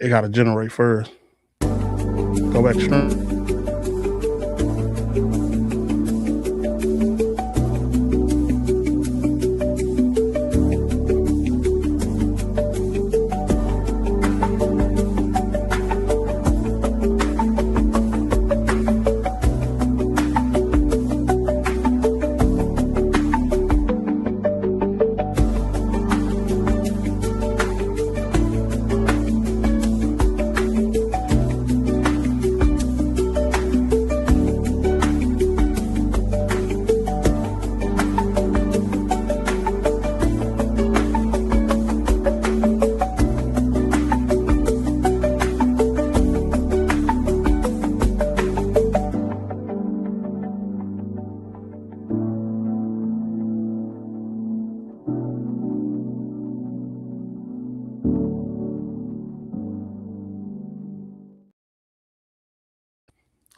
It got to generate first. Go back to stream.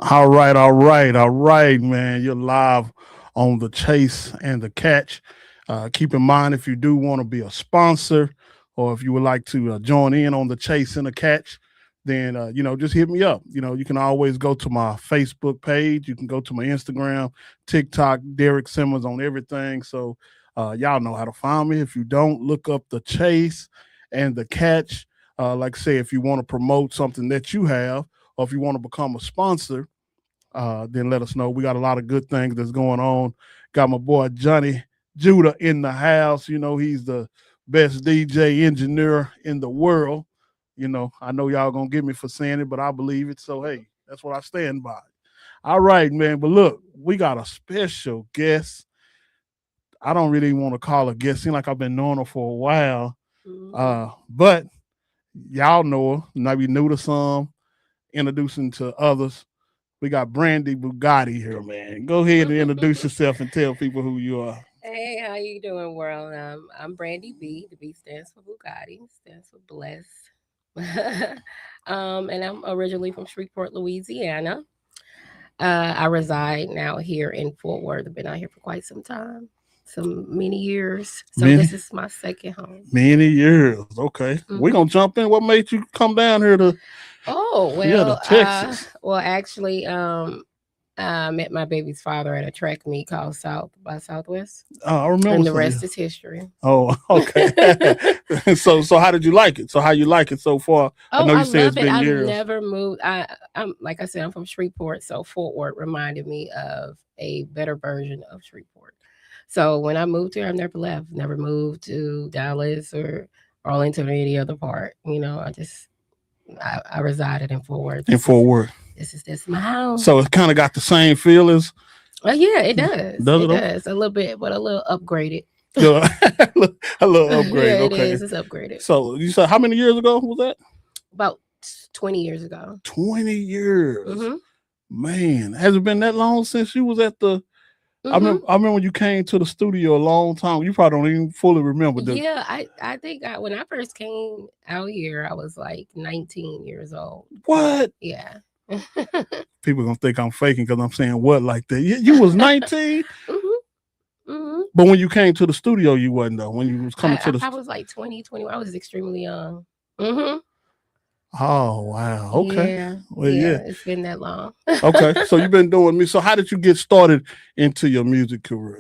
All right, man. You're live on the chase and the catch. Keep in mind if you do want to be a sponsor or if you would like to join in on the chase and the catch, then just hit me up. You can always go to my Facebook page. You can go to my Instagram, TikTok, Derek Simmons on everything. So y'all know how to find me. If you don't, look up the chase and the catch. Like I say, if you want to promote something that you have, or if you want to become a sponsor, then let us know. We got a lot of good things that's going on. Got my boy Johnny Judah in the house. He's the best DJ engineer in the world. I know y'all gonna get me for saying it, but I believe it. So hey, that's what I stand by. All right, man. But look, we got a special guest. I don't really want to call her guest. Seems like I've been knowing her for a while. But y'all know her. Maybe new to some, introducing to others. We got Brandy Bugatti here, man. Go ahead and introduce yourself and tell people who you are. Hey, how you doing, world? I'm Brandy B. The B stands for Bugatti, stands for bless. And I'm originally from Shreveport, Louisiana. I reside now here in Fort Worth. I've been out here for quite some time, some many years. So this is my second home. Many years. Okay. We're going to jump in. What made you come down here to Texas? Actually, I met my baby's father at a track meet called South by Southwest. Oh, I remember. And the rest is history. Oh, okay. So how did you like it? So how you like it so far? I know you said it's been years. I've never moved. I'm like I said, I'm from Shreveport, so Fort Worth reminded me of a better version of Shreveport. So when I moved here, I've never left. Never moved to Dallas or Arlington or any other part. I resided in Fort Worth. This is my house. So it kind of got the same feelings. Yeah, it does. It does a little bit, but a little upgraded. A little upgrade. Yeah, okay, it is. It's upgraded. So you said how many years ago was that? About 20 years ago. 20 years. Mm-hmm. Man, has it been that long since you was at the? Mm-hmm. I remember when you came to the studio a long time. You probably don't even fully remember this. Yeah, I think when I first came out here, I was like 19 years old. What? Yeah. People gonna think I'm faking because I'm saying what like that. You was 19. Mm-hmm. Mm-hmm. But when you came to the studio, you wasn't though. When you was coming to the, I was like 20, 21. I was extremely young. Mm-hmm. Oh wow. Okay. Yeah. Well, yeah. It's been that long. Okay. So you've been doing me. So how did you get started into your music career?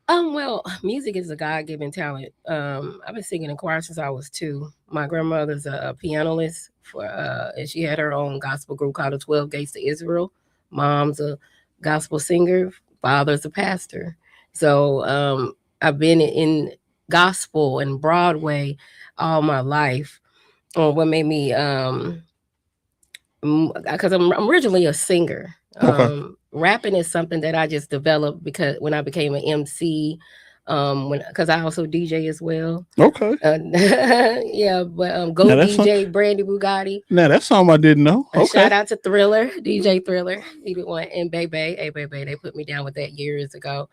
Well, music is a God-given talent. I've been singing in choir since I was 2. My grandmother's a pianist and she had her own gospel group called the 12 Gates to Israel. Mom's a gospel singer. Father's a pastor. So I've been in gospel and Broadway all my life. What made me, because I'm originally a singer. Okay. Rapping is something that I just developed because when I became an MC, because I also DJ as well. Okay. Yeah, but go DJ Brandy Bugatti. Now that's something I didn't know. Okay. Shout out to Thriller, DJ Thriller. He did one and Bebe. Hey Bebe, they put me down with that years ago.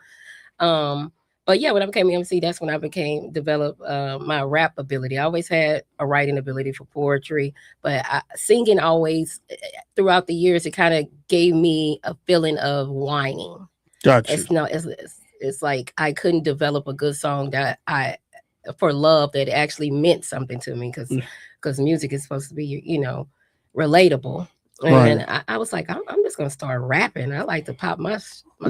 But yeah, when I became an MC, that's when I developed my rap ability. I always had a writing ability for poetry, but singing always, throughout the years, it kind of gave me a feeling of whining. Gotcha. It's like I couldn't develop a good song for love that actually meant something to me because because music is supposed to be, relatable. Right. And I was like, I'm just gonna start rapping. I like to pop my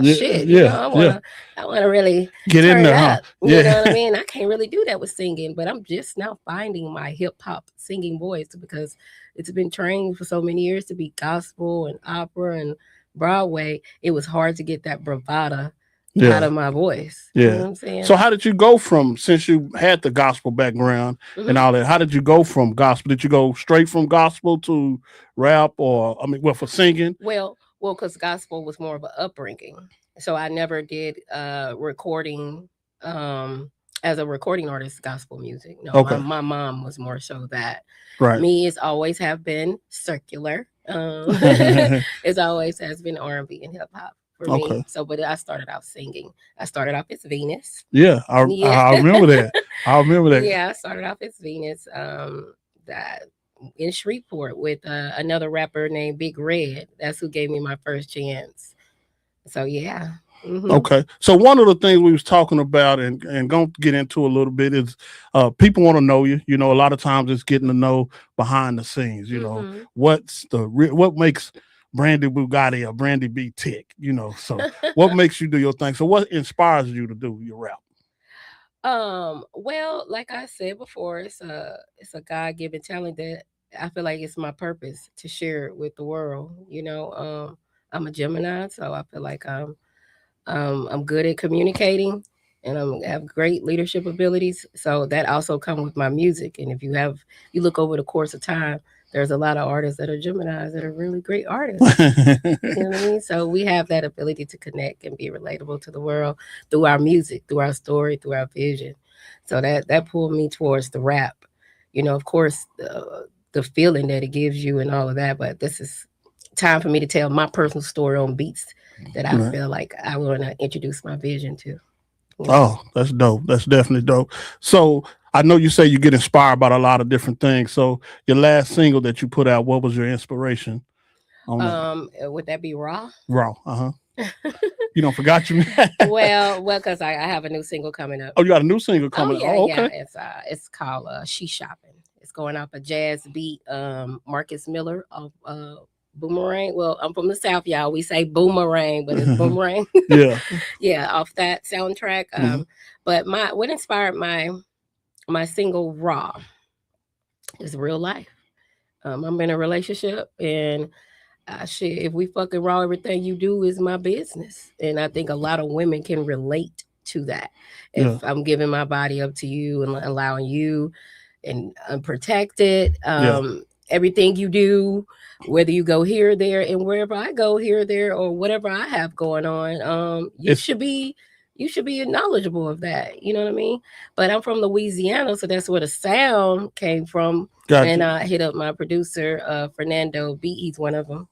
Yeah. shit. Yeah. Yeah. I wanna really Get in turn there, huh? up. You know Yeah. what I mean? I can't really do that with singing, but I'm just now finding my hip hop singing voice because it's been trained for so many years to be gospel and opera and Broadway. It was hard to get that bravado out Yeah. of my voice. You know Yeah. what I'm saying? So how did you go from, since you had the gospel background and Hmm. all that? How did you go from gospel? Did you go straight from gospel to rap, or I mean, well, for singing? Because gospel was more of an upbringing. So I never did recording um, as a recording artist, gospel music. No, my, Okay. my mom was more so that. Right. Me is always have been circular. It's always has been R&B and hip hop for me. Okay. So, but I started out singing. I started off as Venus. Yeah, Yeah. I remember that. I remember that. Yeah, I started off as Venus. That in Shreveport with another rapper named Big Red. That's who gave me my first chance. So yeah. Hmm. Okay. So one of the things we was talking about and going to get into a little bit is people want to know you. You know, a lot of times it's getting to know behind the scenes. You know, Hmm. what makes Brandy Bugatti or Brandy B tick? You know, so what makes you do your thing? So what inspires you to do your rap? Well, like I said before, it's a God given talent that I feel like it's my purpose to share it with the world. I'm a Gemini, so I feel like I'm good at communicating, and I have great leadership abilities. So that also come with my music. And if you look over the course of time, there's a lot of artists that are Geminis that are really great artists. You know what I mean? So we have that ability to connect and be relatable to the world through our music, through our story, through our vision. So that pulled me towards the rap. Of course, the feeling that it gives you and all of that. But this is time for me to tell my personal story on beats that I Right. feel like I want to introduce my vision to. You know. Oh, that's dope. That's definitely dope. So I know you say you get inspired by a lot of different things. So your last single that you put out, what was your inspiration on that? Would that be raw? Raw. Uh huh. You don't forgot you. Because I have a new single coming up. Oh, you got a new single Oh coming out. yeah, Oh, yeah. okay. It's called She Shopping. It's going off a jazz beat. Marcus Miller of Boomerang. Well, I'm from the South, y'all. We say boomerang, but it's boomerang. Yeah. Yeah, off that soundtrack. Mhm. But what inspired my single Raw is real life. I'm in a relationship, and shit, if we fucking raw, everything you do is my business. And I think a lot of women can relate to that. If Yeah. I'm giving my body up to you and allowing you and unprotected, Yeah. everything you do, whether you go here, there, and wherever I go here, there, or whatever I have going on, It's you should be knowledgeable of that. You know what I mean? But I'm from Louisiana, so that's where the sound came from. got And you. I hit up my producer, Fernando B. He's one of them.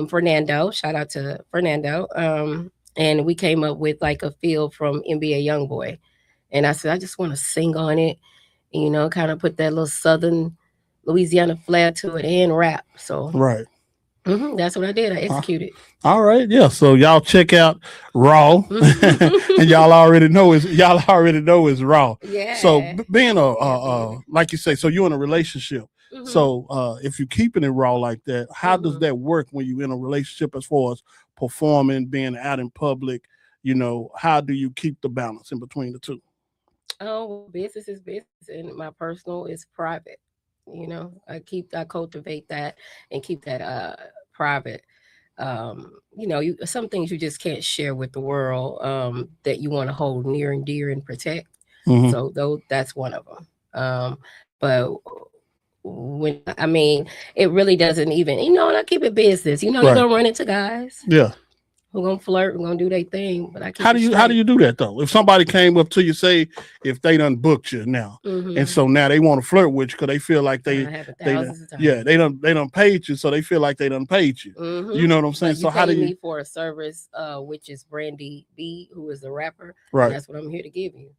Fernando. Shout out to Fernando. And we came up with like a feel from NBA YoungBoy. And I said, I just want to sing on it, kind of put that little Southern Louisiana flair to it and rap. So Right. that's what I did. I Uh, executed. all right. Yeah. So y'all check out Raw, and y'all already know it's Raw. So Yeah. being Yeah, baby. like you say, so you're in a relationship. Hmm. So if you're keeping it raw like that, how does Hmm. that work when you're in a relationship as far as performing, being out in public? You know, how do you keep the balance in between the two? Oh, well, business is business, and my personal is private. I cultivate that and keep that private. You some things you just can't share with the world that you want to hold near and dear and protect. Hmm. So though that's one of them. But when I mean, it really doesn't even. And I keep it business. You're Right. gonna run into guys Yeah. who gonna flirt, who gonna do their thing, but I How keep do it you how do straight. you do that though? If somebody came up to you, say if they done booked you now, and Hmm. so now they want to flirt with you because they feel like I happen they done, thousands of yeah, times. they done paid you, so they feel like they done paid you. Hmm. You know what I'm saying? But you So how do paid you? me for a service, which is Brandy B, who is the rapper, and Right. that's what I'm here to give you.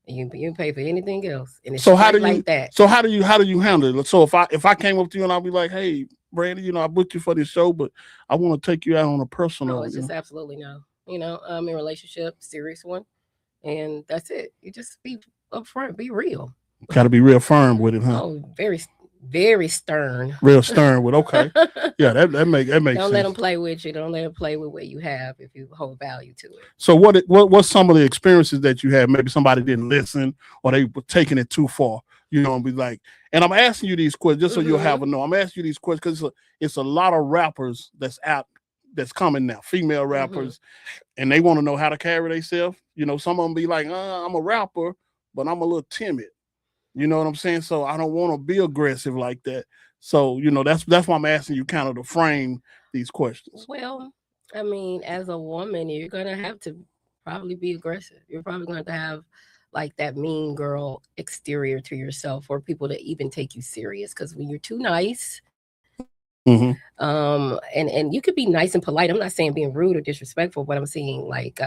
And you pay for anything else, and it's So how do straight you? like that. How do you handle it? So if I came up to you and I'll be like, hey, Brandy, I booked you for this show, but I want to take you out on a Oh, personal, it's just absolutely no. I'm in a relationship, serious one, and that's it. You just be upfront, be real. got to be real firm with it, huh? Oh, very. very stern. Real stern with okay. Yeah, that makes Don't let them sense. play with you. Don't let them play with what you have if you hold value to it. So what's some of the experiences that you had? Maybe somebody didn't listen or they were taking it too far, and be like, and I'm asking you these questions just so you'll have Mm-hmm. a know. I'm asking you these questions because it's a lot of rappers that's out that's coming now, female Mm-hmm. rappers, and they want to know how to carry themselves. Some of them be like, I'm a rapper, but I'm a little timid. You know what I'm saying? So I don't want to be aggressive like that. So that's why I'm asking you kind of to frame these questions. Well, I mean, as a woman, you're gonna have to probably be aggressive. You're probably going to have like that mean girl exterior to yourself for people to even take you serious. Because when you're too nice, Mm-hmm. and you could be nice and polite. I'm not saying being rude or disrespectful, but I'm saying like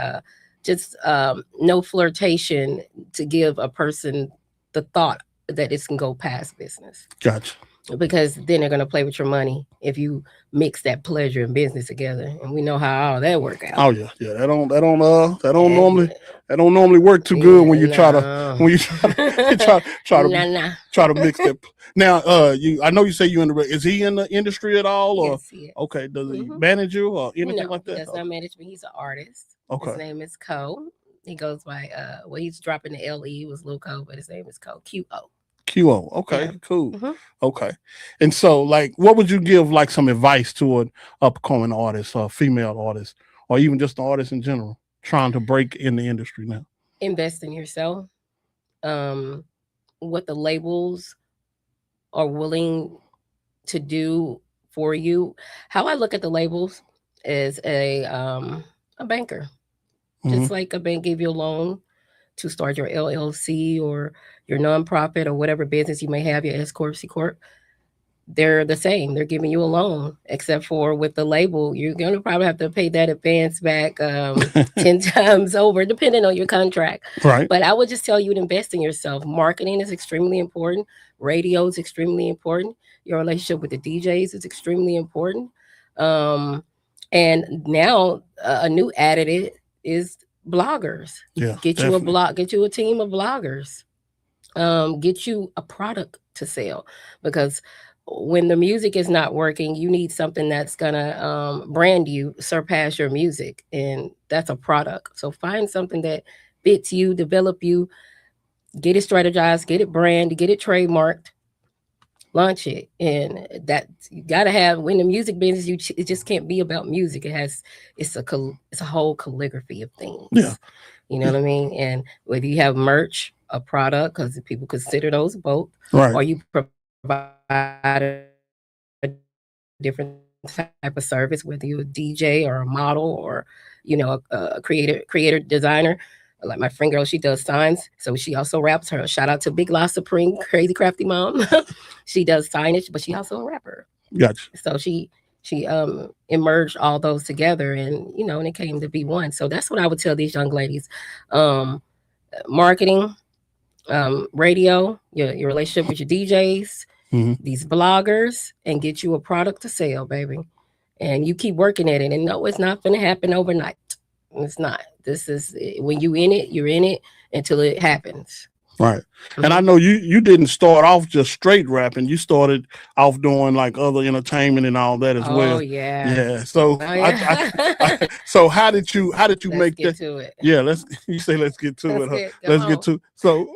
just no flirtation to give a person the thought that it can go past business, Gotcha. because then they're going to play with your money if you mix that pleasure and business together, and we know how all that work out. Oh yeah, yeah. That don't And, normally that don't normally work too good when you try to no. when you try to you try to Nah, nah. try to mix that. Now, I know you say you in the. Is he in the industry at all, or Yes, he is. okay? Does he Hmm. manage you or anything No, like he that? does not manage me. He's an artist. His Okay. name is Co. He goes by well, he's dropping the LE. It was Lil Co, but his name is Co. QO. QO. Yeah. Okay. Cool. Hmm. Okay. And so, like, what would you give like some advice to an upcoming artist, or female artist, or even just an artist in general trying to break in the industry now? Invest in yourself. Um, what the labels are willing to do for you. How I look at the labels is a banker. Mm-hmm. Just like a bank gave you a loan to start your LLC or your nonprofit or whatever business you may have, your S corp, C corp, they're the same. They're giving you a loan, except for with the label, you're gonna probably have to pay that advance back 10 times over, depending on your contract. Right. But I would just tell you to invest in yourself. Marketing is extremely important. Radio is extremely important. Your relationship with the DJs is extremely important. Um, and now a new added is bloggers. Yeah. Get you a Definitely. blog. Get you a team of bloggers. Get you a product to sell, because when the music is not working, you need something that's gonna brand you, surpass your music, and that's a product. So find something that fits you, develop you, get it strategized, get it brand, get it trademarked, launch it, and that you gotta have. When the music business, it just can't be about music. It's a whole calligraphy of Yeah. things. You know what I mean? And whether you have merch, a product, because people consider those both, Right. or you provide a different type of service, whether you're a DJ or a model, or a creator designer. Like my friend girl, she does signs, so she also raps. Her shout out to Big Loss Supreme, Crazy Crafty Mom. She does signage, but she also a rapper. So Gotcha. she emerged all those together, and and it came to be one. So that's what I would tell these young ladies. um Marketing, radio, your relationship with your DJs, Mm-hmm. these bloggers, and get you a product to sell, baby. And you keep working at it, and no, it's not gonna happen overnight. It's not. This is when you in it, you're in it until it happens. Right. And Hmm. I know you didn't start off just straight rapping. You started off doing like other entertainment and all that as Oh well. yeah. Yeah. So Oh yeah. so how did you Let's make get that? to it. Yeah, you say let's get to Let's it, huh? get come Let's get on. to so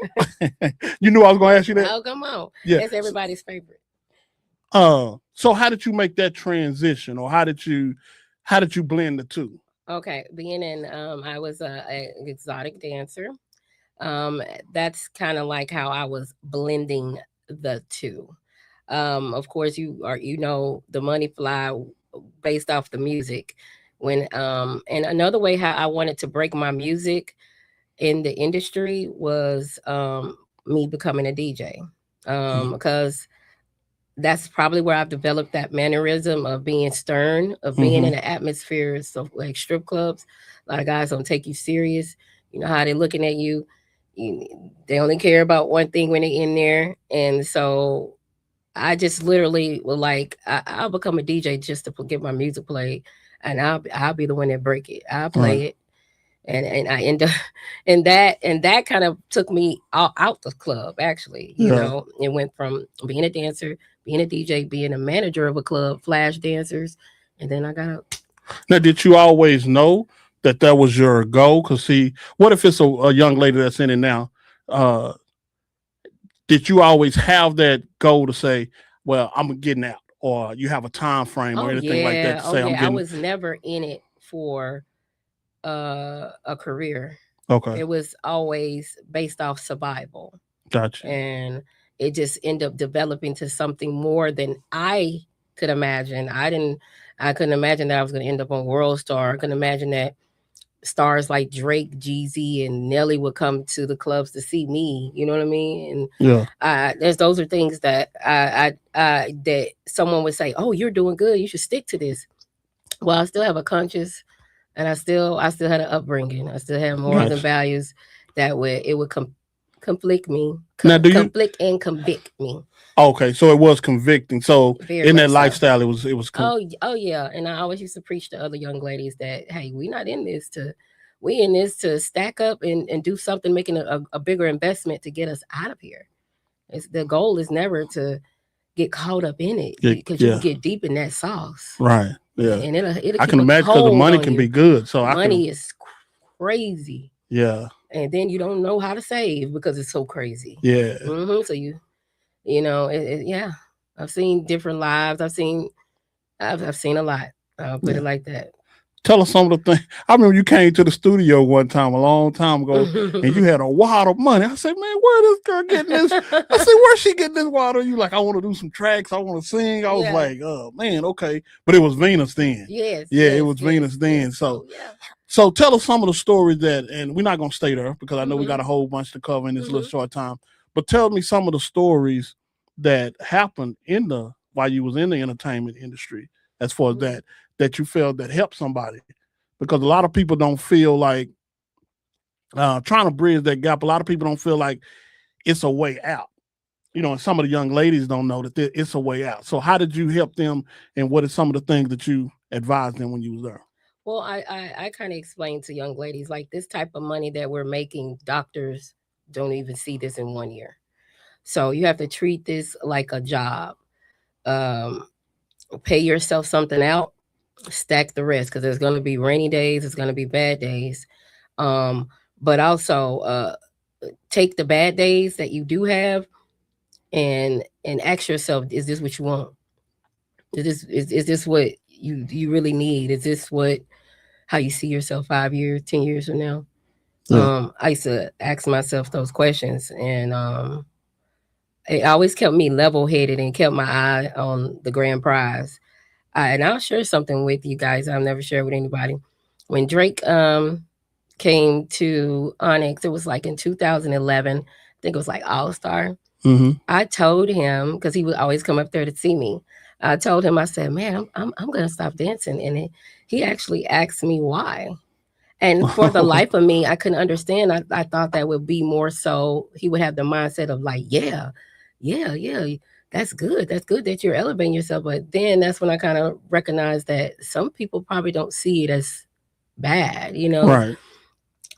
you knew I was gonna ask you that? Oh, come on. Yeah. That's everybody's favorite. So how did you make that transition, or how did you blend the two? Okay, being in I was a exotic dancer. Um, that's kind of like how I was blending the two. Of course, the money fly based off the music. And another way how I wanted to break my music in the industry was me becoming a DJ. Mm-hmm. Because that's probably where I've developed that mannerism of being stern, of being Mm-hmm. in the atmosphere. So like strip clubs, a lot of guys don't take you serious. You know how they're looking at you. you they only care about one thing when they're in there. And so I just literally will like I'll become a DJ just to get my music played, and I'll be the one that break it. I'll Right. play it, and I end up and that kind of took me out the club. Actually, Yeah. it went from being a dancer, being a DJ, being a manager of a club, flash dancers, and then I got a Now, did you always know that that was your goal? Because see, what if it's a young lady that's in it now? Uh, did you always have that goal to say, "Well, I'm getting out," or you have a time frame or anything like that to oh say, "I'm yeah, I getting"? was never in it for a career. Okay, It was always based off survival, gotcha. and it just ended up developing to something more than I could imagine. I couldn't imagine that I was going to end up on World Star. I couldn't imagine that stars like Drake, Jeezy, and Nelly would come to the clubs to see me. You know what I mean? And Yeah, those are things that that someone would say, "Oh, you're doing good. You should stick to this." Well, I still have a conscience, and I still had an upbringing. I still had morals and gotcha. values that would it would conflict me, Now, do you? conflict and convict me Okay, so it was convicting. So very in that much so. lifestyle, it was. Oh yeah, and I always used to preach to other young ladies that hey, we in this to stack up and do something, making a bigger investment to get us out of here. The goal is never to get caught up in it because you can Yeah, get deep in that sauce, right. Yeah, and it'll I keep can a imagine because the hold money on can be you. good. So I can. Money is crazy, Yeah, and then you don't know how to save because it's so crazy. yeah. So yeah. I've seen different lives. I've seen a lot. I'll put Yeah. it like that. Tell us some of the things. I remember you came to the studio one time a long time ago, and you had a wad of money. I said, "Man, where this girl getting this?" I said, "Where's she getting this wad?" You like, "I want to do some tracks. I want to sing." I was Yeah. like, "Oh man, okay." But it was Venus then. Yes, Yeah, it yes, was yes, Venus yes. then. So, Oh yeah. so tell us some of the stories that, and we're not gonna stay there because I know we got Mhm. a whole bunch to cover in this little Mhm. short time. But tell me some of the stories that happened in the while you was in the entertainment industry, as far as Mhm. that you felt that helped somebody, because a lot of people don't feel like trying to bridge that gap. A lot of people don't feel like it's a way out. And some of the young ladies don't know that it's a way out. So how did you help them, and what are some of the things that you advised them when you was there? Well, I kind of explained to young ladies like this type of money that we're making. Doctors don't even see this in 1 year, so you have to treat this like a job. Um, Pay yourself something out, stack the rest because there's going to be rainy days, there's going to be bad days. Um, but also take the bad days that you do have and ask yourself, is this what you want? Is this what you really need? Is this what how you see yourself 5 years, 10 years from now? Yeah. I used to ask myself those questions, and it always kept me level headed and kept my eye on the grand prize. And I'll share something with you guys I've never shared with anybody. When Drake came to Onyx, it was like in 2011. I think it was like All Star. Mm-hmm. I told him because he would always come up there to see me. I told him, I said, "Man, I'm gonna stop dancing," and he actually asked me why. And for the life of me, I couldn't understand. I thought that would be more so he would have the mindset of like, yeah, yeah, yeah, that's good. That's good that you're elevating yourself. But then that's when I kind of recognized that some people probably don't see it as bad. Right.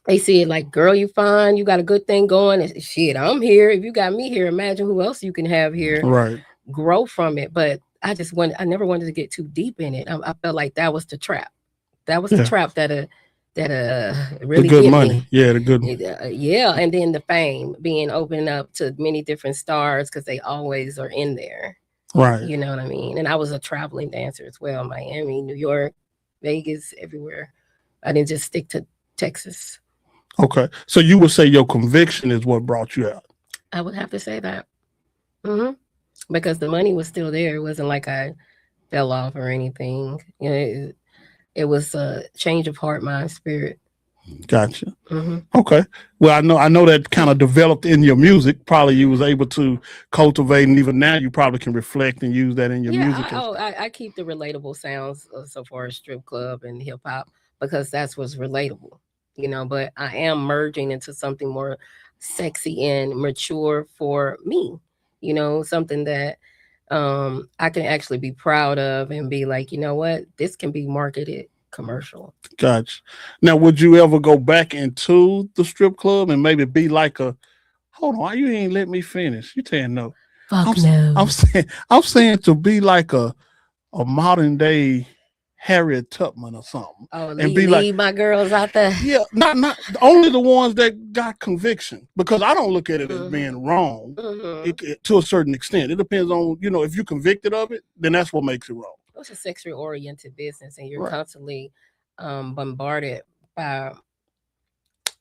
They see it like, girl, you fine, you got a good thing going. Shit, I'm here. If you got me here, imagine who else you can have here, Right. grow from it. But I never wanted to get too deep in it. I felt like that was the trap. That was the Yeah. trap that The really good get me. money. Yeah. The good. Yeah, and then the fame being open up to many different stars because they always are in there. Right. You know what I mean? And I was a traveling dancer as well, Miami, New York, Vegas, everywhere. I didn't just stick to Texas. Okay. So you would say your conviction is what brought you out. I would have to say that. hmm Because the money was still there. It wasn't like I fell off or anything. It was a change of heart, mind, spirit. Gotcha. hmm Okay. Well, I know that kind of developed in your music. Probably you was able to cultivate, and even now you probably can reflect and use that in your Yeah, music. I keep the relatable sounds so far as strip club and hip hop because that's what's relatable. But I am merging into something more sexy and mature for me. Something that I can actually be proud of and be like, you know what, this can be marketed. commercial. Gotcha. Now, would you ever go back into the strip club and maybe be like a? Hold on, why you ain't let me finish? You saying no? I'm Fuck s- I'm no. saying I'm saying to be like a modern day Harriet Tubman or something, Oh, and be like, leave my girls out there. yeah, not only the ones that got conviction, because I don't look at it as Mm-hmm. being wrong. Mm-hmm. To a certain extent, it depends on if you're convicted of it, then that's what makes it wrong. It's a sexually oriented business, and you're Right. constantly bombarded by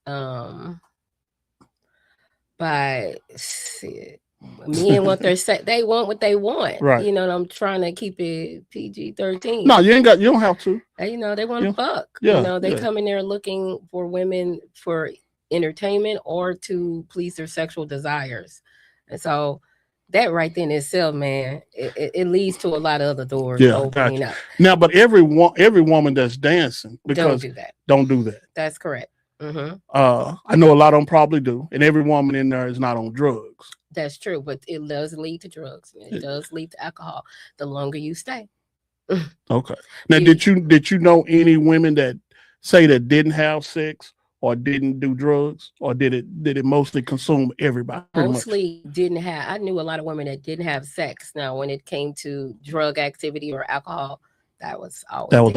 um shit. Men want their sex. They want what they want. Right. You know, and I'm trying to keep it PG-13. No, you ain't got. You don't have to. And, you know, they want to You, fuck. You yeah, know, they yeah, come in there looking for women for entertainment or to please their sexual desires. And so that right then itself, man, it leads to a lot of other doors yeah. opening Gotcha. up. Now, but every woman that's dancing, Don't because do that. don't do that. That's correct. Mm-hmm. I know a lot of them probably do, and every woman in there is not on drugs. That's true, but it does lead to drugs. It does lead to alcohol. The longer you stay, Okay. Now, you did you know any women that say that didn't have sex or didn't do drugs, or did it mostly consume everybody pretty much? mostly didn't have. I knew a lot of women that didn't have sex. Now, when it came to drug activity or alcohol, that was That always was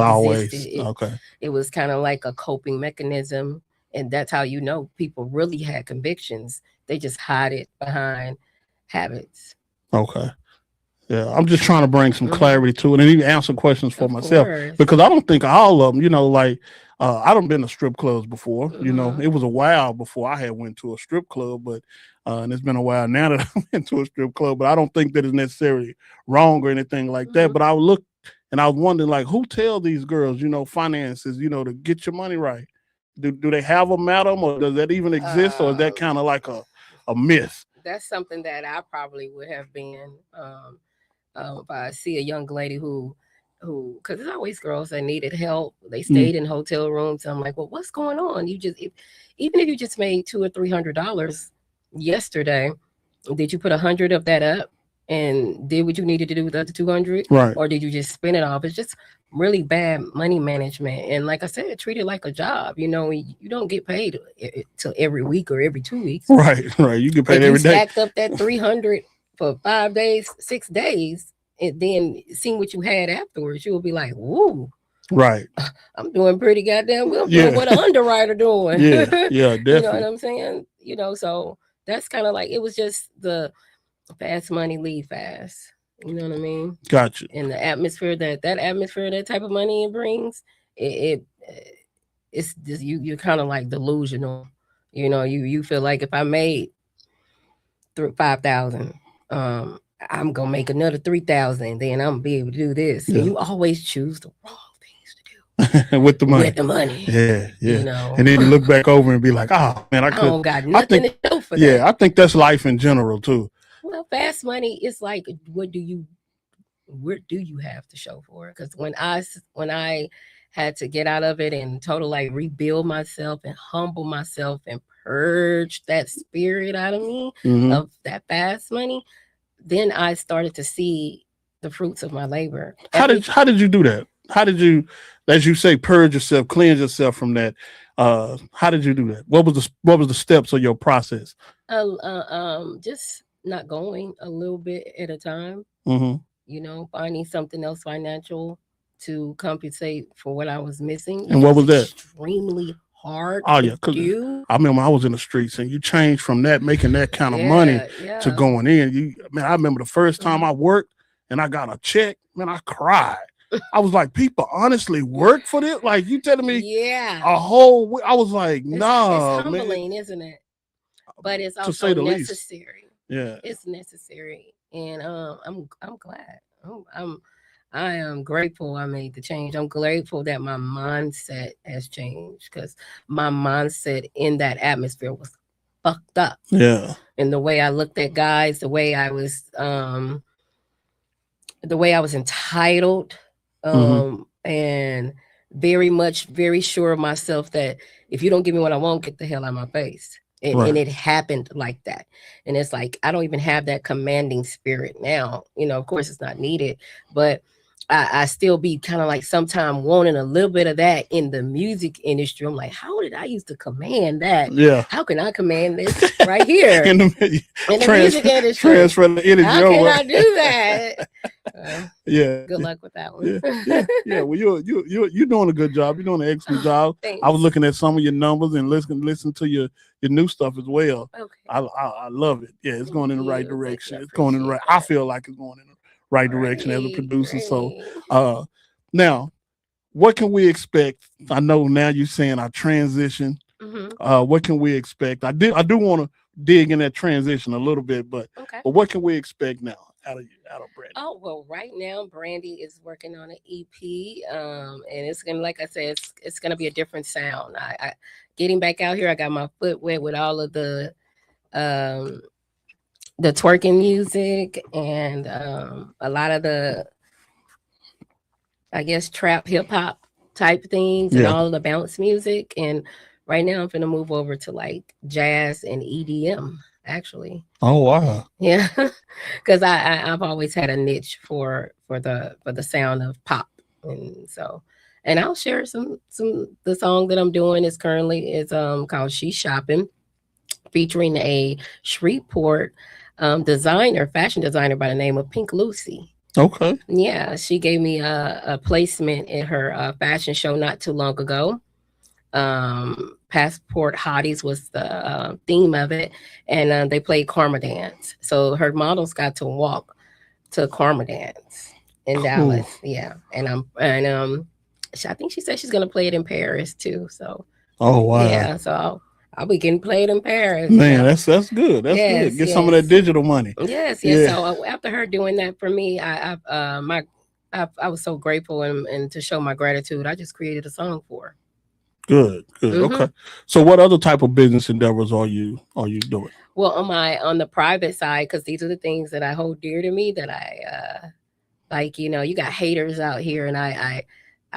existed. always okay. It was kind of like a coping mechanism, and that's how you know people really had convictions. They just hide it behind habits. Okay. Yeah, I'm just trying to bring some Hmm. clarity to it and even answer questions for Of myself, course. because I don't think all of them, like I done been to strip clubs before. Hmm. It was a while before I had went to a strip club, but and it's been a while now that I went to a strip club. But I don't think that it's necessarily wrong or anything like that. Hmm. But I would look and I was wondering, like, who tell these girls, finances, to get your money right? Do they have a madam, or does that even exist, or is that Um, kind of like a myth? that's something that I probably would have been. If I see a young lady who, because there's always girls that needed help. They Mm, stayed in hotel rooms. I'm like, well, what's going on? Even if you just made $200 or $300 yesterday, did you put 100 of that up and did what you needed to do with the other 200, right, or did you just spend it off? It's just really bad money management. And like I said, treat it like a job. You know, you don't get paid till every week or every 2 weeks. right, right. You get paid If you every day. stacked up that 300 for 5 days, 6 days, and then seeing what you had afterwards, you will be like, "Ooh, Right. I'm doing pretty goddamn well. I'm doing Yeah. what an underwriter doing." Yeah. Yeah. You know what Definitely. I'm saying? So that's kind of like it was just the fast money, leave fast. You know what I mean? Gotcha. And the atmosphere that atmosphere, that type of money it brings, it's just you're kind of like delusional. You know, you feel like if I made through 5,000. Um, I'm gonna make another 3,000. Then I'm gonna be able to do this. And Yeah. you always choose the wrong things to With the do with money. the money. Yeah. You Yeah. know, And then you look back over and be like, oh man, I I could. don't got I nothing think. to show for Yeah. that. I think that's life in general too. Well, fast money is like, where do you have to show for it? Because when I had to get out of it and total like rebuild myself and humble myself and purge that spirit out of me Hmm. of that fast money, then I started to see the fruits of my labor. How did you do that? How did you, as you say, purge yourself, cleanse yourself from that? How did you do that? What was the steps of your process? Just not going a little bit at a time. Hmm. Finding something else financial to compensate for what I was missing, And which what was was that? extremely hard Oh to yeah, because do. I remember I was in the streets, and you changed from that making that kind of money Yeah, to yeah. going in. Man, I remember the first time Hmm. I worked and I got a check. Man, I cried. I was like, people honestly work for this? Like you telling me Yeah. a whole week? I was like, It's nah, man, humbling, isn't it? But it's to also say the least. necessary. Yeah. It's necessary, and I'm glad. I am grateful I made the change. I'm grateful that my mindset has changed because my mindset in that atmosphere was fucked up. Yeah. And the way I looked at guys, the way I was entitled, Hmm. and very sure of myself that if you don't give me what I want, get the hell out of my face. And Right. it happened like that. And it's like I don't even have that commanding spirit now. Of course it's not needed, but I still be kind of like sometime wanting a little bit of that in the music industry. I'm like, how did I used to command that? Yeah. How can I command this right here In the in the music transfer industry? transfer the energy How can over. I do that? Well, Yeah. good luck with that one. Yeah. Well, you're doing a good job. You're doing an excellent job. I was Thanks. looking at some of your numbers and listen to your new stuff as well. Okay. I love it. Yeah, it's Thank going in the right you. Thank you. direction. I It's going in the right. appreciate I that. feel like it's going in the right direction as a Great. producer. So, Great. uh, now what can we expect? I know now you're saying I transition. Hmm. What can we expect? I do want to dig in that transition a little bit, but Okay. what can we expect now out of Brandy? Oh well, right now Brandy is working on an EP, and it's gonna, like I said, it's gonna be a different sound. I getting back out here, I got my foot wet with all of um the twerking music and a lot of the, I guess, trap hip hop type things and Yeah. all of the bounce music. And right now I'm gonna move over to like jazz and EDM actually. Oh wow. Yeah, because I've always had a niche for the sound of pop, and so, and I'll share some the song that I'm doing is currently is called She's Shopping, featuring a Shreveport designer, fashion designer by the name of Pink Lucy. Okay. Yeah, she gave me a placement in her fashion show not too long ago. Passport Hotties was the theme of it, and they played Karma Dance. So her models got to walk to Karma Dance in Cool. Dallas. Yeah, and I think she said she's gonna play it in Paris too. So Oh wow. yeah, so I'll be getting played in Paris. You Man, know. that's good. That's good. Yes, Get some of that yes, digital money. yes, yes. Yeah. So after her doing that for me, I was so grateful and to show my gratitude, I just created a song for Good. her. Good. Okay. So what other type of business endeavors are you doing? Well, on the private side, because these are the things that I hold dear to me that I like. You know, you got haters out here, and I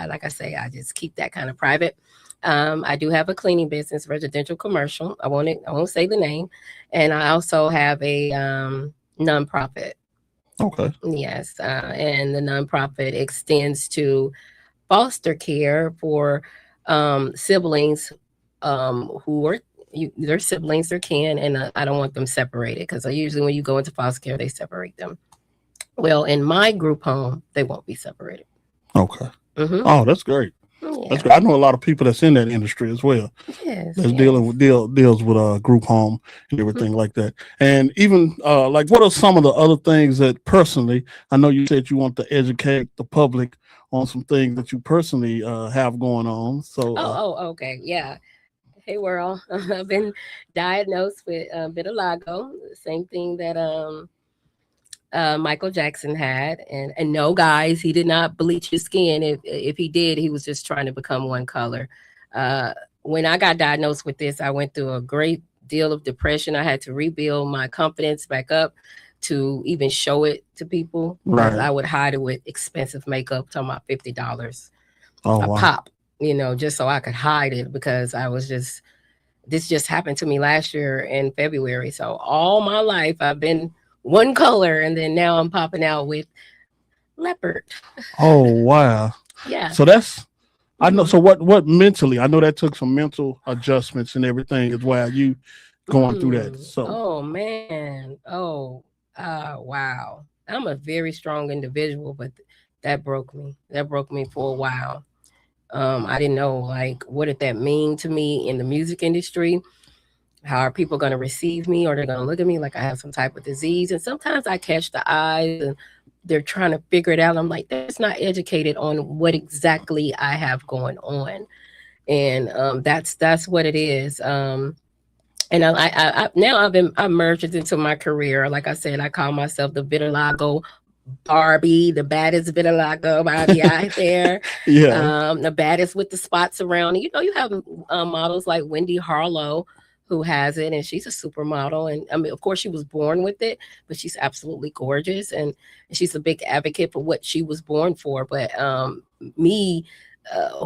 like I say, I just keep that kind of private. I do have a cleaning business, residential commercial. I won't say the name, and I also have a nonprofit. Okay. Yes, and the nonprofit extends to foster care for siblings who are their siblings, their kin, and I don't want them separated because usually when you go into foster care, they separate them. Well, in my group home, they won't be separated. Okay. Mm-hmm. Oh, that's great. That's Yeah. great. I know a lot of people that's in that industry as well. Yes. That's dealing Yes. with deals with group home and everything like that. And even like what are some of the other things that personally, I know you said you want to educate the public on some things that you personally have going on. So Okay. Yeah. Hey, world. I've been diagnosed with vitiligo, same thing that Michael Jackson had, and no, guys, he did not bleach his skin. If he did, he was just trying to become one color. Uh, when I got diagnosed with this, I went through a great deal of depression. I had to rebuild my confidence back up to even show it to people because right. I would hide it with expensive makeup, talking about $50 Oh a wow. pop, just so I could hide it because I was just this just happened to me last year in February. So all my life I've been one color, and then now I'm popping out with leopard. Oh wow. Yeah. So that's I know. Mm-hmm. So what mentally? I know that took some mental adjustments and everything as well. You going through that. So Oh man. Oh. Wow. I'm a very strong individual, but that broke me. That broke me for a while. I didn't know like what did that mean to me in the music industry. How are people going to receive me? Or they're going to look at me like I have some type of disease? And sometimes I catch the eyes and they're trying to figure it out. I'm like, they're just not educated on what exactly I have going on, and that's what it is. And now I've merged it into my career. Like I said, I call myself the vitiligo Barbie, the baddest vitiligo Barbie out there, yeah. the baddest with the spots around. You have models like Wendy Harlow who has it, and she's a supermodel. And I mean, of course, she was born with it, but she's absolutely gorgeous, and she's a big advocate for what she was born for. But me,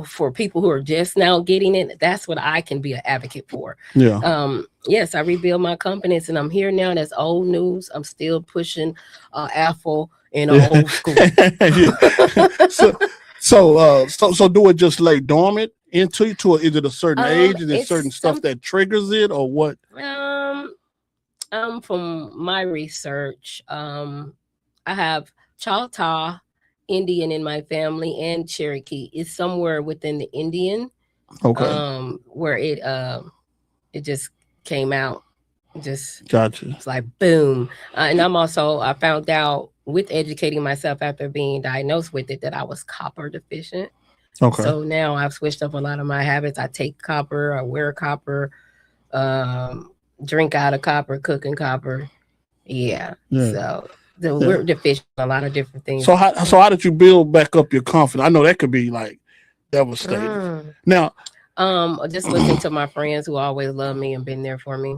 for people who are just now getting it, that's what I can be an advocate for. Yeah. Yes, I rebuild my companies and I'm here now. That's old news. I'm still pushing Apple in an old school. Yeah. So so do it just lay dormant into you to is it a certain age? Is it certain It's stuff some that triggers it or what? um from my research, I have Choctaw Indian in my family and Cherokee. It's somewhere within the Indian, Okay. where it just came out. Just Gotcha. it's like boom. And I found out with educating myself after being diagnosed with it that I was copper deficient. Okay. So now I've switched up a lot of my habits. I take copper, I wear copper, um, drink out of copper, cook in copper. Yeah. Yeah. So we're Yeah. deficient in a lot of different things. So how did you build back up your confidence? I know that could be like devastating. Mm. Now, Just listening to my friends who always love me and been there for me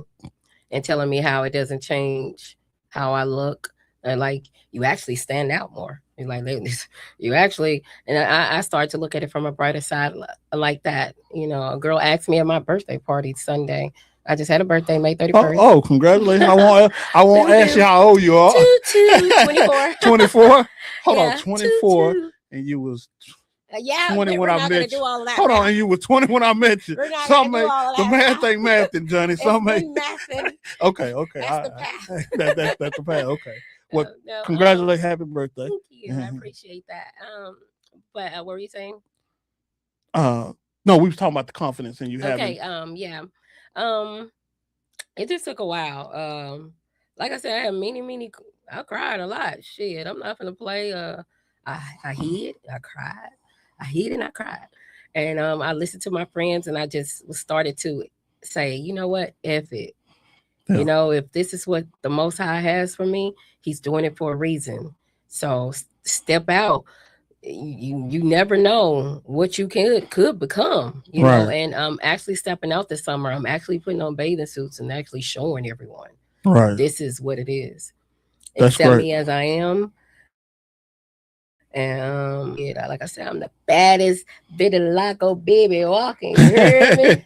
and telling me how it doesn't change how I look. And like you actually stand out more. You're like you actually, and I started to look at it from a brighter side like that. You know, a girl asked me at my birthday party Sunday. I just had a birthday, May 31st. congratulations. I won't Boom, ask you boom. how old you are. Two, 24. 24? Hold on, Yeah, 24 and you was yeah, 20 when we're I not gonna met do you. all of that Hold on, now. and you were 20 when I met you. We're not Some gonna do may all of the that math now. ain't mathing, Johnny. It's Some may been mathing. okay, okay. That's the past. That's the path. Okay. Well, No. congratulations, happy birthday. Thank you. I appreciate that. But what were you saying? uh no, we was talking about the confidence and you having Okay. Yeah. Um, it just took a while. Like I said, I had many. I cried a lot. Shit, I'm not gonna play. I hid. I cried. I hid and I cried. And I listened to my friends, and I just started to say, you know what, F it. You yeah, know, if this is what the Most High has for me, He's doing it for a reason. So step out. You never know what you could become. You know, right, and I'm actually stepping out this summer. I'm actually putting on bathing suits and actually showing everyone right. this is what it is. That's Accept great. me as I am. Yeah, like I said, I'm the baddest vitiligo baby walking. You heard me?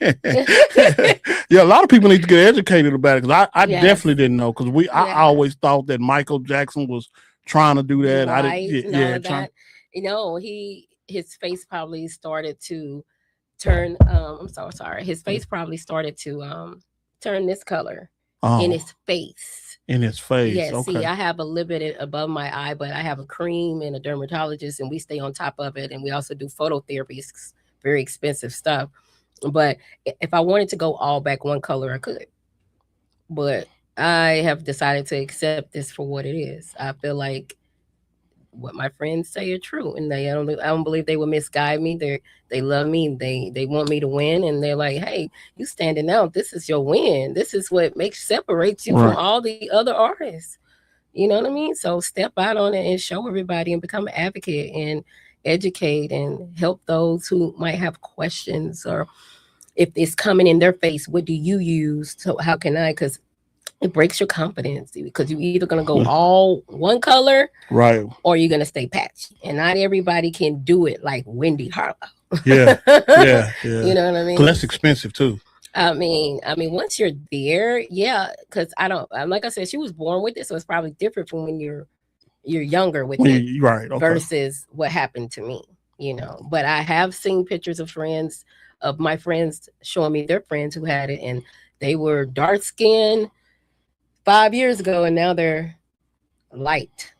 Yeah, a lot of people need to get educated about it because I definitely Yes. didn't know because I Yeah. always thought that Michael Jackson was trying to do that. I didn't. Right. Yeah, And all yeah of trying. that. You know, his face probably started to turn I'm so sorry. His face probably started to turn this color in Oh, his face. in his face. Yeah, see, Okay. I have a lip above my eye, but I have a cream and a dermatologist, and we stay on top of it. And we also do phototherapy, very expensive stuff. But if I wanted to go all back one color, I could. But I have decided to accept this for what it is. I feel like what my friends say are true, and I don't believe they will misguide me. They love me. They want me to win, and they're like, hey, you standing out. This is your win. This is what makes separates you from Right. all the other artists. You know what I mean? So step out on it and show everybody and become an advocate and educate and help those who might have questions or if it's coming in their face, what do you use? So how can I? Because it breaks your confidence because you're either gonna go Yeah. all one color Right. or you're gonna stay patchy. And not everybody can do it like Wendy Harlow. Yeah. Yeah. Yeah. You know what I Cause mean? that's expensive too. Once you're there, yeah, because I don't. Like I said, she was born with it, so it's probably different from when you're younger with When it you right. Okay. versus what happened to me. You know, but I have seen pictures of my friends showing me their friends who had it, and they were dark skinned 5 years ago, and now they're light.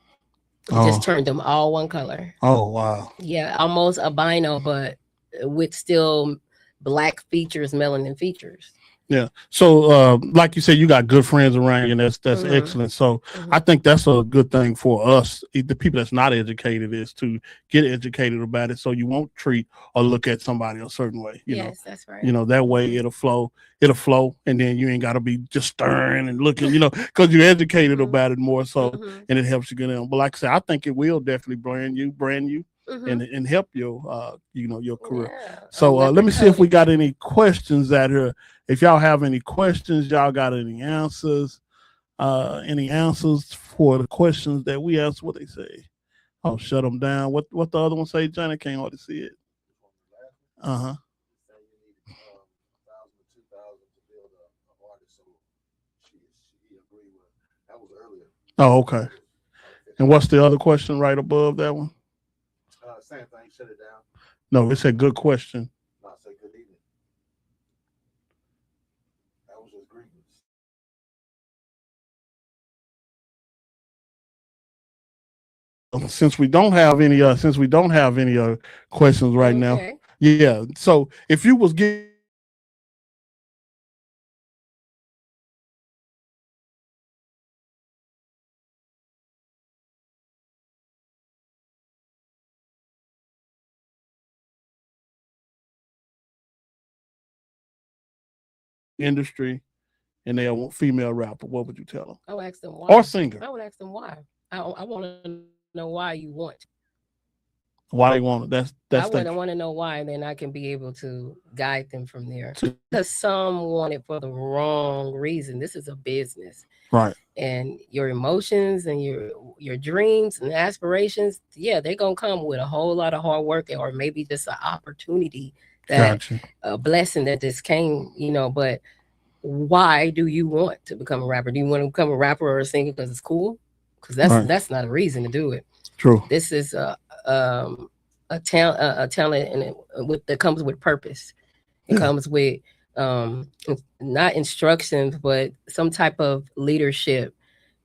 It just Oh. turned them all one color. Oh wow. Yeah, almost albino, but with still black features, melanin features. Yeah. So, like you said, you got good friends around you, and that's Mm-hmm. excellent. So, I Mm-hmm. think that's a good thing for us, the people that's not educated, is to get educated about it, so you won't treat or look at somebody a certain way. Yes, that's right. That way it'll flow, and then you ain't got to be just stirring and looking, because you're educated Mm-hmm. about it more so, Mm-hmm. and it helps you get in. But like I said, I think it will definitely brand you, Mm-hmm. and help your your career. Yeah, So leather let me see if we coated. got any questions out here. If y'all have any questions, y'all got any answers for the questions that we asked, what they say. Oh, shut them down. What the other one say, Johnny? Can't hardly see it. Uh-huh. saying you needed 1,000 or 2,000 to build a artist. So he agreed with. That was earlier. Oh, okay. That was probably And 15 what's years the ago. other question right above that one? Same thing. Shut it down. No, it said good question. Not say good evening. That was just greetings. Since we don't have any questions right now. Okay. Yeah. So if you was given a chance to industry and they want female rapper, what would you tell them? I would ask them Or why. singer? I would ask them why. I want to know why you want. Why they want it? I That's would they. want to know why, and then I can be able to guide them from there. To, Because some want it for the wrong reason. This is a business, right. and your emotions and your dreams and aspirations, yeah, they're gonna come with a whole lot of hard work, or maybe just an opportunity that Gotcha. a blessing that just came, But why do you want to become a rapper? Do you want to become a rapper or a singer because it's cool? Because Right. that's not a reason to do it. True. This is a talent and that comes with purpose. It Yeah. comes with not instructions, but some type of leadership.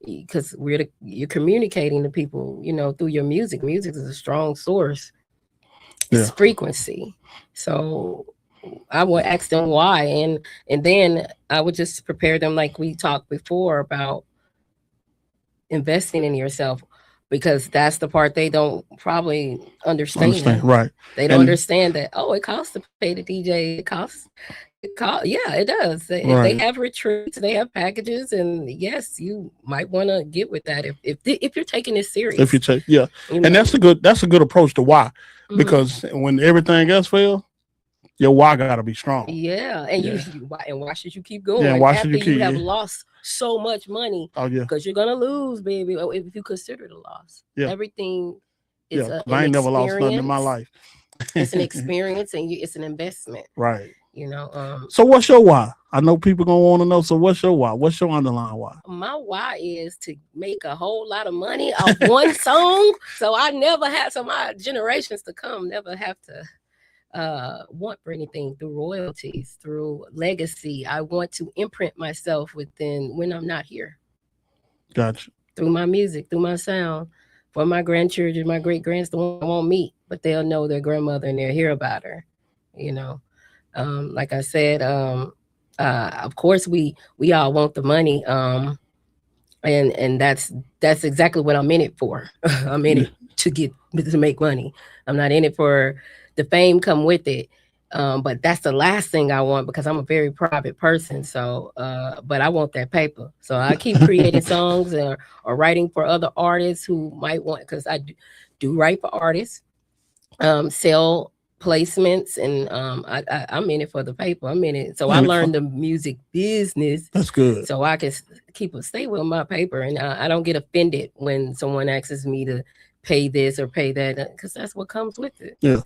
Because you're communicating to people, through your music. Music is a strong source. It's Yeah. frequency. So I would ask them why, and then I would just prepare them like we talked before about investing in yourself, because that's the part they don't probably Understand. understand. Right. They don't And understand that, oh, it costs to pay the DJ. Yeah, it does. If they right. have retreats, they have packages, and yes, you might want to get with that if you're taking it If you serious. take, yeah. You And know. that's a good approach to why. Mhm. Because when everything else fails, your why gotta be strong. Yeah, and Yeah. why should you keep Yeah, and going why should after you you keep have yeah. lost so much money? Oh yeah. Because you're gonna lose, baby. If you consider the loss, Yeah. everything is Yeah. Cause an I ain't never lost nothing in my experience. life. It's an experience, and it's an investment. Right. You know, So what's your why? I know people gonna want to know. So what's your why? What's your underlying why? my why is to make a whole lot of money off one song, so I never have, so my generations to come never have to want for anything through royalties, through legacy. I want to imprint myself within when I'm not here, Gotcha. through my music, through my sound, for my grandchildren, my great grands, the one I won't meet, but they'll know their grandmother and they'll hear about her. You know, like I said, of course we all want the money, and that's exactly what I'm in it for. I'm in Yeah. it to make money. I'm not in it for the fame come with it. But that's the last thing I want, because I'm a very private person. So, but I want that paper. So I keep creating songs, or writing for other artists who might want, because I do write for artists, sell placements, and I'm in it for the paper. I'm in it. So I And it fun. learned the music business That's good. so I can stay with my paper, and I don't get offended when someone asks me to pay this or pay that, because that's what comes with it. Yeah.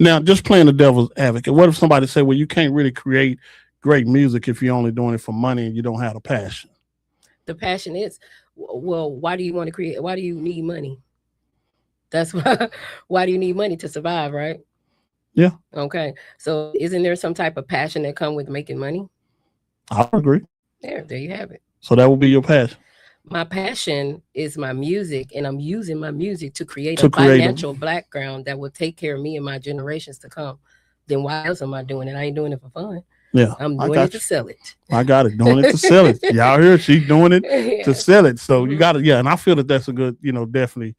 Now, just playing the devil's advocate. What if somebody say, "Well, you can't really create great music if you're only doing it for money and you don't have a passion"? The passion is, well, why do you want to create? Why do you need money? That's why do you need money to survive, right? Yeah, Okay, so isn't there some type of passion that come with making money? I agree. There you have it. So that would be your passion My passion is my music, and I'm using my music to create a to create financial them. background that will take care of me and my generations to come. Then why else am I doing it? I ain't doing it for fun. Yeah, I'm I doing it got to you. sell it. I got it. Doing it to sell it. Y'all hear? She doing it to Yeah. sell it. So you Hmm. got to, yeah. And I feel that that's a good, definitely,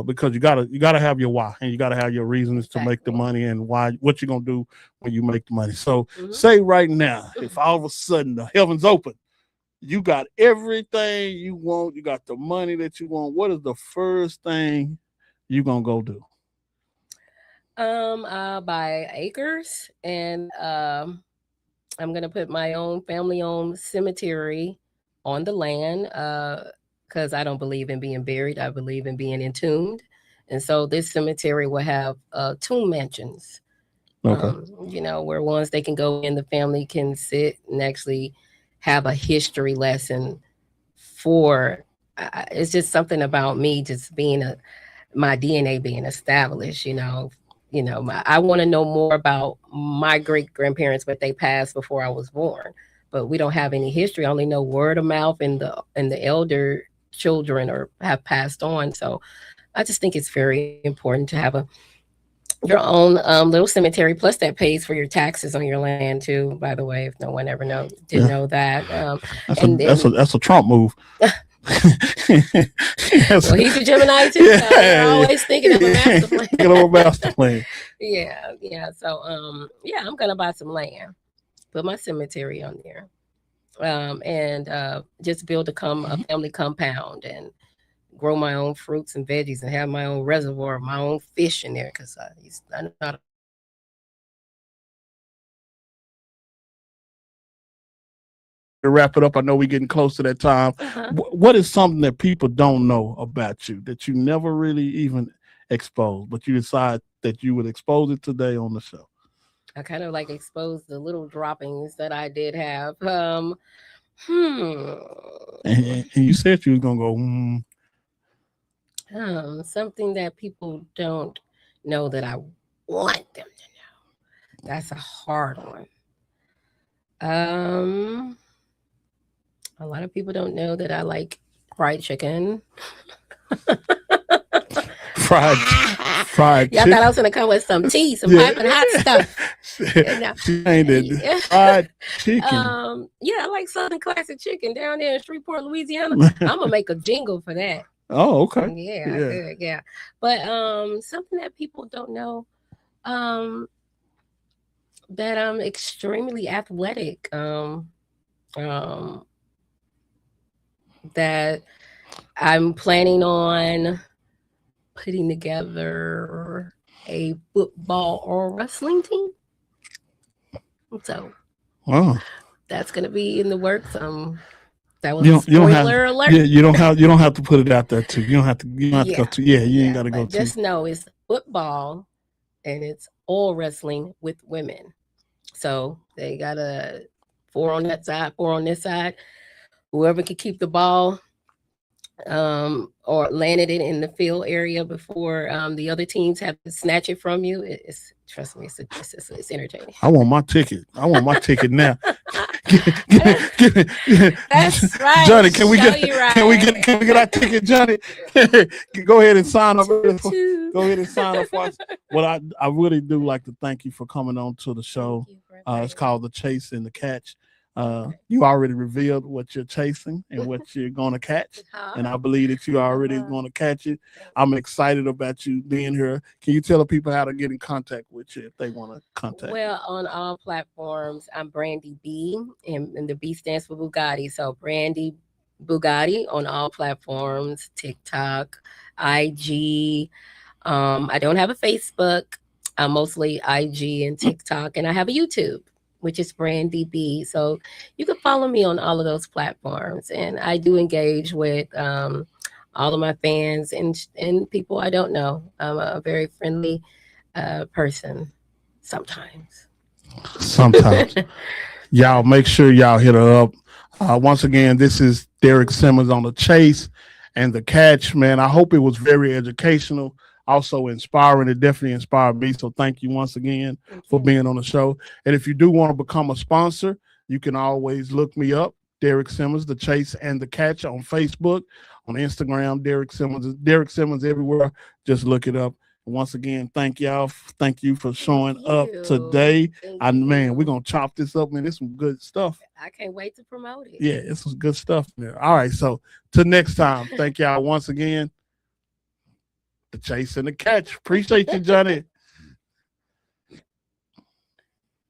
because you gotta have your why and you gotta have your reasons to make the Exactly. money and why what you're gonna do when you make the money. So Hmm. say right now, if all of a sudden the heavens open, you got everything you want, you got the money that you want. What is the first thing you gonna go do? I'll buy acres, and I'm gonna put my own family-owned cemetery on the land. Because I don't believe in being buried. I believe in being entombed, and so this cemetery will have tomb mansions. Okay. Where ones they can go in, the family can sit and actually have a history lesson for. It's just something about me just being my DNA being established. I want to know more about my great grandparents, but they passed before I was born. But we don't have any history. I only know word of mouth, and the elder children or have passed on. So I just think it's very important to have your own little cemetery. Plus, that pays for your taxes on your land too. By the way, if no one ever didn't Yeah. know that. That's a And that's then, a that's a Trump move. well, he's a Gemini too, so they're Yeah. always thinking of a master plan. Thinking of a master plan. Yeah. So, I'm gonna buy some land, put my cemetery on there, and just build a family compound and grow my own fruits and veggies and have my own reservoir, my own fish in there because I'm not a fish person. To wrap it up, I know we're getting close to that time. Uh-huh. What is something that people don't know about you that you never really even exposed, but you decide that you would expose it today on the show? I kind of like exposed the little droppings that I did have. Hmm. And you said you was gonna go. Something that people don't know that I want them to know. That's a hard one. Um, a lot of people don't know that I like fried chicken. Fried Y'all chicken. thought I was gonna come with some tea, some Yeah. piping hot stuff. She ain't it. Fried chicken. Yeah, I like Southern classic chicken down there in Shreveport, Louisiana. I'm gonna make a jingle for that. Oh, okay. Yeah, Yeah. good, yeah. But something that people don't know, um, that I'm extremely athletic. Um, that I'm planning on putting together a football or wrestling team. So Oh. that's gonna be in the works. That was You a don't, you don't have spoiler alert. yeah, you don't have to put it out there too. You don't have to go too you ain't gotta go but too. just know it's football and it's all wrestling with women. So they got a 4 on that side, 4 on this side. Whoever can keep the ball or landed it in the field area before the other teams have to snatch it from you. It's trust me, it's entertaining. I want my ticket. I want my ticket now. That's right, Johnny. Can we show get you right. can we get our ticket, Johnny? Go ahead and sign up. Go Choo-choo. ahead and sign up for us. Well, I really do like to thank you for coming on to the show. Thank you for It's inviting called The Chase and the Catch. You already revealed what you're chasing and what you're going to catch. me. And I believe that you already going to catch it. I'm excited about you being here. Can you tell the people how to get in contact with you if they want to contact you? Well, on all platforms, I'm Brandy B, and the B stands for Bugatti. So Brandy Bugatti on all platforms, TikTok, IG. I don't have a Facebook. I'm mostly IG and TikTok, and I have a YouTube, which is Brandy B. So you can follow me on all of those platforms, and I do engage with all of my fans and people I don't know. I'm a very friendly person sometimes. Sometimes. Y'all make sure y'all hit her up. Once again, this is Derek Simmons on The Chase and the Catch. Man, I hope it was very educational, also inspiring. It definitely inspired me. So thank you once again for being on the show. And if you do want to become a sponsor, you can always look me up, Derek Simmons, The Chase and the Catch on Facebook, on Instagram, Derek Simmons everywhere. Just look it up. Once again, thank y'all. Thank you for showing up today. Man, we're gonna chop this up, man. It's some good stuff. I can't wait to promote it. Yeah, it's some good stuff there. All right, so till next time, thank y'all once again. The Chase and the Catch. Appreciate you, Johnny.